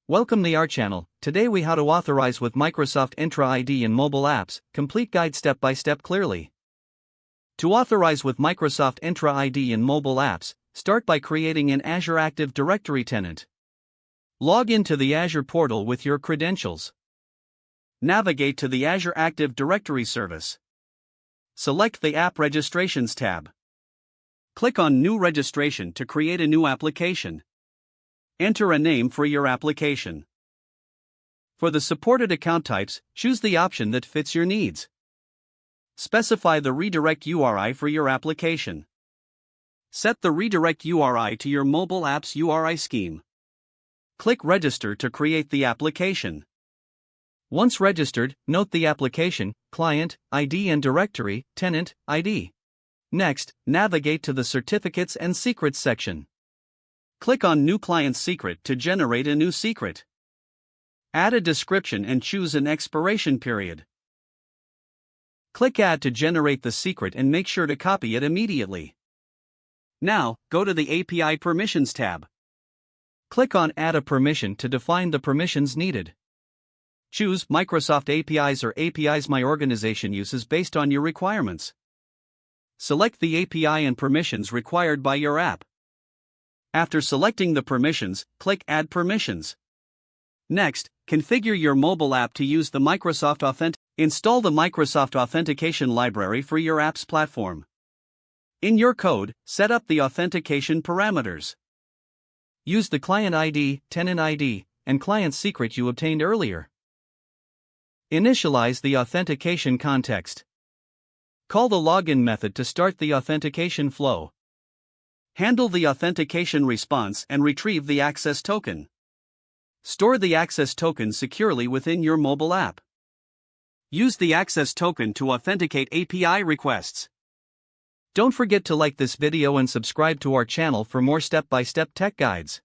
Welcome to our channel. Today we how to authorize with Microsoft Entra ID in mobile apps, complete guide step by step clearly. To authorize with Microsoft Entra ID in mobile apps, start by creating an Azure Active Directory tenant. Log into the Azure portal with your credentials. Navigate to the Azure Active Directory service. Select the App Registrations tab. Click on New Registration to create a new application. Enter a name for your application. For the supported account types, choose the option that fits your needs. Specify the redirect URI for your application. Set the redirect URI to your mobile app's URI scheme. Click Register to create the application. Once registered, note the application, client, ID and directory, tenant, ID. Next, navigate to the Certificates and Secrets section. Click on New Client Secret to generate a new secret. Add a description and choose an expiration period. Click Add to generate the secret and make sure to copy it immediately. Now, go to the API Permissions tab. Click on Add a permission to define the permissions needed. Choose Microsoft APIs or APIs my organization uses based on your requirements. Select the API and permissions required by your app. After selecting the permissions, click Add Permissions. Next, configure your mobile app to use the Microsoft Authentication. Install the Microsoft Authentication library for your app's platform. In your code, set up the authentication parameters. Use the client ID, tenant ID, and client secret you obtained earlier. Initialize the authentication context. Call the login method to start the authentication flow. Handle the authentication response and retrieve the access token. Store the access token securely within your mobile app. Use the access token to authenticate API requests. Don't forget to like this video and subscribe to our channel for more step-by-step tech guides.